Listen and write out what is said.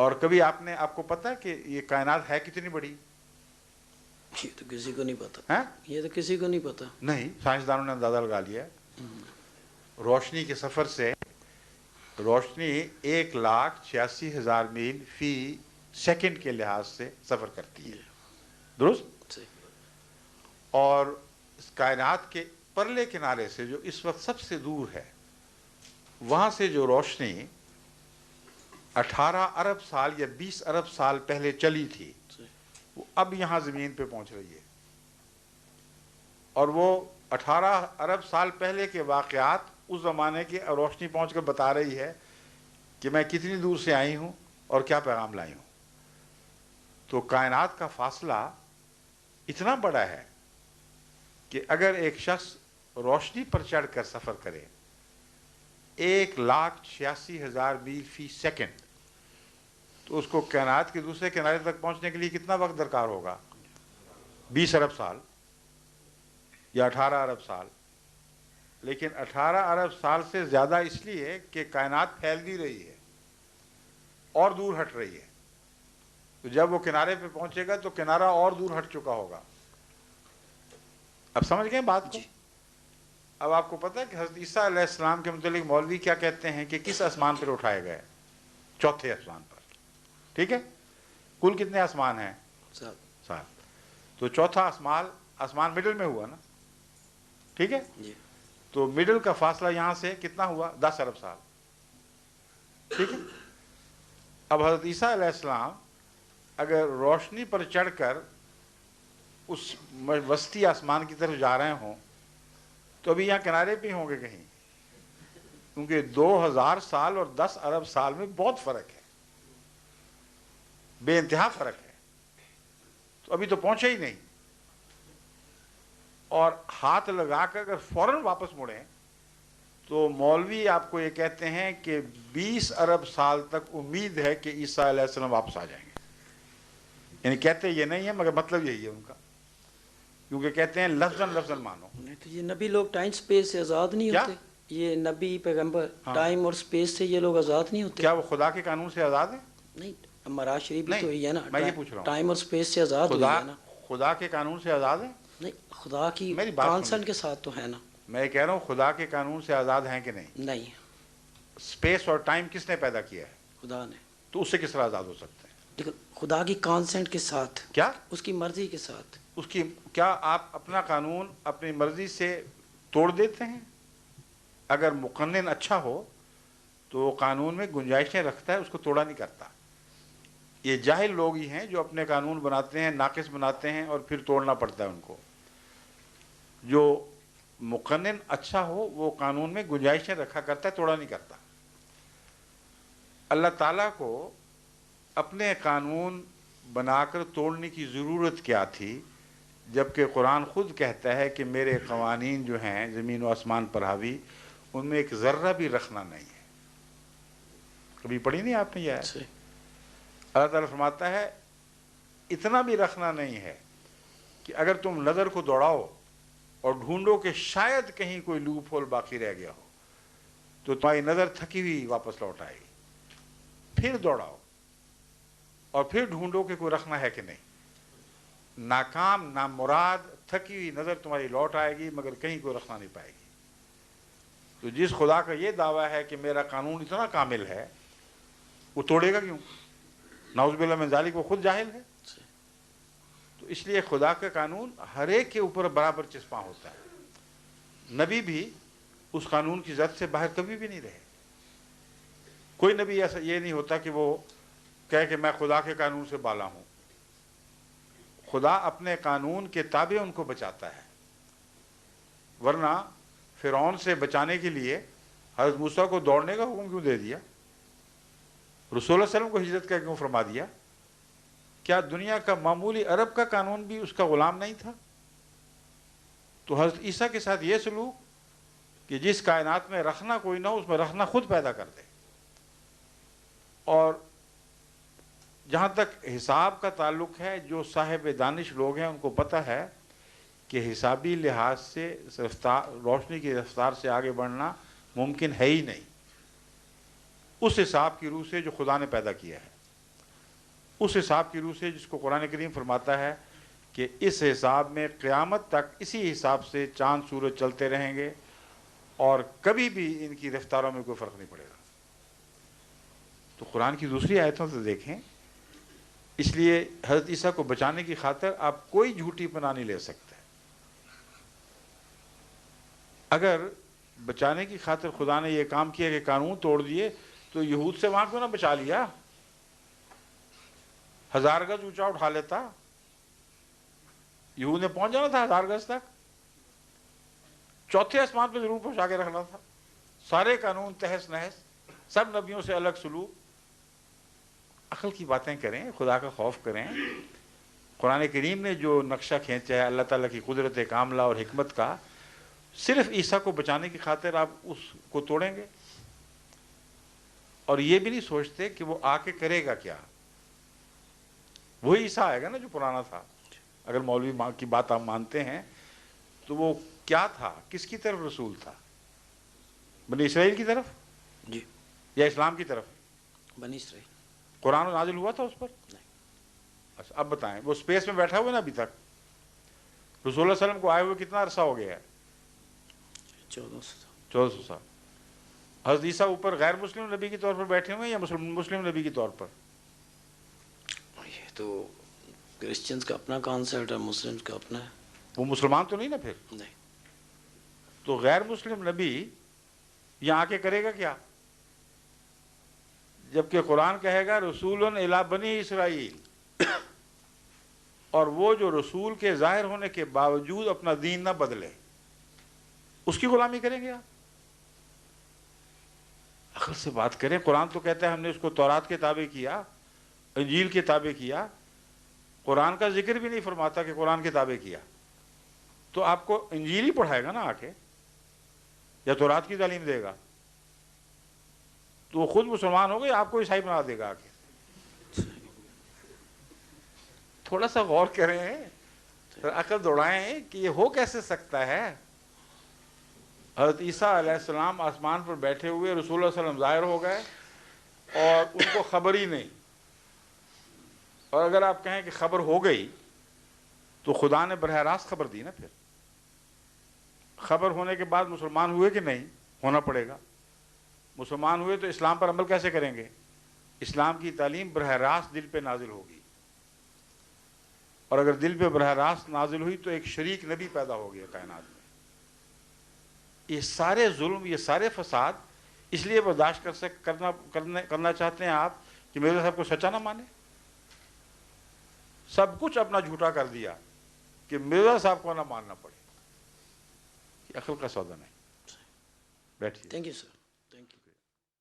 اور کبھی آپ کو پتا ہے کہ یہ کائنات ہے کتنی بڑی؟ یہ تو کسی کو نہیں پتا. ہیں؟ یہ تو کسی کو نہیں پتا. نہیں، سائنسدانوں نے اندازہ لگا لیا ہے. روشنی کے سفر سے روشنی 1,86,000 میل فی سیکنڈ کے لحاظ سے سفر کرتی ہے. درست؟ صحیح. اور اس کائنات کے پرلے کنارے سے جو اس وقت سب سے دور ہے، وہاں سے جو روشنی 18 ارب سال یا 20 ارب سال پہلے چلی تھی، وہ اب یہاں زمین پہ پہنچ رہی ہے. اور وہ 18 ارب سال پہلے کے واقعات اس زمانے کی روشنی پہنچ کر بتا رہی ہے کہ میں کتنی دور سے آئی ہوں اور کیا پیغام لائی ہوں. تو کائنات کا فاصلہ اتنا بڑا ہے کہ اگر ایک شخص روشنی پر چڑھ کر سفر کرے 1,86,000 میل فی سیکنڈ، تو اس کو کائنات کے دوسرے کنارے تک پہنچنے کے لیے کتنا وقت درکار ہوگا؟ 20 ارب سال یا 18 ارب سال. لیکن 18 ارب سال سے زیادہ اس لیے کہ کائنات پھیل بھی رہی ہے اور دور ہٹ رہی ہے. تو جب وہ کنارے پہ پہنچے گا تو کنارہ اور دور ہٹ چکا ہوگا. اب سمجھ گئے بات کو؟ اب آپ کو پتہ ہے کہ حضرت عیسیٰ علیہ السلام کے متعلق مولوی کیا کہتے ہیں کہ کس آسمان پر اٹھائے گئے؟ چوتھے آسمان پر. ٹھیک ہے؟ کل کتنے آسمان ہیں؟ 7. تو چوتھا آسمان مڈل میں ہوا نا. ٹھیک ہے؟ تو مڈل کا فاصلہ یہاں سے کتنا ہوا؟ 10 ارب سال. ٹھیک ہے؟ اب حضرت عیسیٰ علیہ السلام اگر روشنی پر چڑھ کر اس وسطی آسمان کی طرف جا رہے ہوں تو ابھی یہاں کنارے پہ ہوں گے کہیں، کیونکہ 2000 سال اور 10 ارب سال میں بہت فرق ہے، بے انتہا فرق ہے. تو ابھی تو پہنچے ہی نہیں. اور ہاتھ لگا کر اگر فوراً واپس مڑیں تو مولوی آپ کو یہ کہتے ہیں کہ 20 ارب سال تک امید ہے کہ عیسیٰ علیہ السلام واپس آ جائیں گے. یعنی کہتے یہ نہیں ہے مگر مطلب یہی ہے ان کا، کیونکہ کہتے ہیں لفظاً مانو. تو یہ نبی لوگ ٹائم سپیس سے آزاد نہیں کیا؟ ہوتے؟ یہ نبی پیغمبر ٹائم اور سپیس سے یہ لوگ آزاد نہیں ہوتے؟ کیا وہ خدا کے قانون سے آزاد ہیں؟ نہیں، معراج شریف بھی تو نہیں، ہی ہے نا. میں یہ پوچھ رہا ہوں ٹائم اور سپیس سے آزاد ہوئی ہے نا. خدا کے قانون سے آزاد ہیں؟ نہیں، خدا کی میری بات کانسنٹ کے ساتھ تو ہے نا. میں کہہ رہا ہوں خدا کے قانون سے آزاد ہیں کہ نہیں؟ نہیں. سپیس اور ٹائم کس نے پیدا کیا ہے؟ خدا نے. تو اس سے کس طرح آزاد ہو سکتے ہیں؟ لیکن خدا کی کانسنٹ کے ساتھ. کیا؟ اس کی مرضی کے ساتھ. کیا آپ اپنا قانون اپنی مرضی سے توڑ دیتے ہیں؟ اگر مقنن اچھا ہو تو وہ قانون میں گنجائشیں رکھتا ہے، اس کو توڑا نہیں کرتا. یہ جاہل لوگ ہی ہیں جو اپنے قانون بناتے ہیں، ناقص بناتے ہیں اور پھر توڑنا پڑتا ہے ان کو. جو مقنن اچھا ہو وہ قانون میں گنجائشیں رکھا کرتا ہے، توڑا نہیں کرتا. اللہ تعالیٰ کو اپنے قانون بنا کر توڑنے کی ضرورت کیا تھی، جبکہ قرآن خود کہتا ہے کہ میرے قوانین جو ہیں زمین و آسمان پر حاوی، ان میں ایک ذرہ بھی رکھنا نہیں ہے. کبھی پڑھی نہیں آپ نے یہ آیت؟ اللہ تعالیٰ فرماتا ہے اتنا بھی رکھنا نہیں ہے کہ اگر تم نظر کو دوڑاؤ اور ڈھونڈو کہ شاید کہیں کوئی لوپ ہول باقی رہ گیا ہو تو تمہاری نظر تھکی ہوئی واپس لوٹ آئے گی. پھر دوڑاؤ اور پھر ڈھونڈو کہ کوئی رکھنا ہے کہ نہیں. ناکام نامراد تھکی ہوئی نظر تمہاری لوٹ آئے گی مگر کہیں کوئی رکھنا نہیں پائے گی. تو جس خدا کا یہ دعویٰ ہے کہ میرا قانون اتنا کامل ہے، وہ توڑے گا کیوں؟ نعوذ باللہ من ذالک، وہ خود جاہل ہے. تو اس لیے خدا کا قانون ہر ایک کے اوپر برابر چسپاں ہوتا ہے. نبی بھی اس قانون کی زد سے باہر کبھی بھی نہیں رہے. کوئی نبی ایسا یہ نہیں ہوتا کہ وہ کہے کہ میں خدا کے قانون سے بالا ہوں. خدا اپنے قانون کے تابع ان کو بچاتا ہے، ورنہ فرعون سے بچانے کے لیے حضرت موسیٰ کو دوڑنے کا حکم کیوں دے دیا؟ رسول اللہ علیہ وسلم کو ہجرت کا کیوں فرما دیا؟ کیا دنیا کا معمولی عرب کا قانون بھی اس کا غلام نہیں تھا؟ تو حضرت عیسیٰ کے ساتھ یہ سلوک کہ جس کائنات میں رکھنا کوئی نہ ہو اس میں رکھنا خود پیدا کر دے. اور جہاں تک حساب کا تعلق ہے، جو صاحب دانش لوگ ہیں ان کو پتہ ہے کہ حسابی لحاظ سے روشنی کی رفتار سے آگے بڑھنا ممکن ہے ہی نہیں، اس حساب کی روح سے جو خدا نے پیدا کیا ہے. اس حساب کی روح سے جس کو قرآن کریم فرماتا ہے کہ اس حساب میں قیامت تک اسی حساب سے چاند سورج چلتے رہیں گے اور کبھی بھی ان کی رفتاروں میں کوئی فرق نہیں پڑے گا. تو قرآن کی دوسری آیتوں سے دیکھیں. اس لیے حضرت عیسیٰ کو بچانے کی خاطر آپ کوئی جھوٹی پناہ نہیں لے سکتے. اگر بچانے کی خاطر خدا نے یہ کام کیا کہ قانون توڑ دیے تو یہود سے وہاں کیوں نہ بچا لیا؟ 1000 گز اونچا اٹھا لیتا. یہود نے پہنچ جانا تھا 1000 گز تک. چوتھے آسمان پہ ضرور پہنچا کے رکھنا تھا. سارے قانون تہس نہس، سب نبیوں سے الگ سلوک. عقل کی باتیں کریں، خدا کا خوف کریں. قرآن کریم نے جو نقشہ کھینچا ہے اللہ تعالیٰ کی قدرت کاملہ اور حکمت کا، صرف عیسیٰ کو بچانے کی خاطر آپ اس کو توڑیں گے اور یہ بھی نہیں سوچتے کہ وہ آ کے کرے گا کیا. وہی عیسیٰ آئے گا نا جو پرانا تھا. اگر مولوی کی بات آپ مانتے ہیں تو وہ کیا تھا؟ کس کی طرف رسول تھا؟ بنی اسرائیل کی طرف جی یا اسلام کی طرف؟ بنی اسرائیل. قرآن نازل ہوا تھا اس پر؟ نہیں. اچھا اب بتائیں، وہ اسپیس میں بیٹھا ہوا نا ابھی تک. رسول اللہ علیہ وسلم کو آئے ہوئے کتنا عرصہ ہو گیا ہے؟ 1400 سال. حضرت عیسیٰ اوپر غیر مسلم نبی کے طور پر بیٹھے ہوئے ہیں یا مسلم نبی کے طور پر؟ یہ تو کرسچنز کا اپنا کانسیپٹ ہے، مسلمز کا اپنا ہے. وہ مسلمان تو نہیں نا پھر؟ نہیں. تو غیر مسلم نبی یہاں آ کے کرے گا کیا؟ جبکہ قرآن کہے گا رسول الی بنی اسرائیل، اور وہ جو رسول کے ظاہر ہونے کے باوجود اپنا دین نہ بدلے اس کی غلامی کریں گے آپ؟ عقل سے بات کریں. قرآن تو کہتا ہے ہم نے اس کو تورات کے تابع کیا، انجیل کے تابع کیا. قرآن کا ذکر بھی نہیں فرماتا کہ قرآن کے تابع کیا. تو آپ کو انجیل ہی پڑھائے گا نا آ کے، یا تورات کی تعلیم دے گا؟ تو وہ خود مسلمان ہو گئے، آپ کو عیسائی بنا دے گا آ کے. تھوڑا سا غور کریں، عقل دوڑائیں کہ یہ ہو کیسے سکتا ہے. حضرت عیسیٰ علیہ السلام آسمان پر بیٹھے ہوئے، رسول اللہ صلی اللہ علیہ وسلم ظاہر ہو گئے اور ان کو خبر ہی نہیں. اور اگر آپ کہیں کہ خبر ہو گئی تو خدا نے براہ راست خبر دی نا. پھر خبر ہونے کے بعد مسلمان ہوئے کہ نہیں؟ ہونا پڑے گا. مسلمان ہوئے تو اسلام پر عمل کیسے کریں گے؟ اسلام کی تعلیم براہ راست دل پہ نازل ہوگی، اور اگر دل پہ براہ راست نازل ہوئی تو ایک شریک نبی پیدا ہو گیا کائنات میں. یہ سارے ظلم، یہ سارے فساد اس لیے برداشت کرنا چاہتے ہیں آپ کہ مرزا صاحب کو سچا نہ مانے. سب کچھ اپنا جھوٹا کر دیا کہ مرزا صاحب کو نہ ماننا پڑے. یہ عقل کا سودا نہیں. بیٹھیے. Thank you sir.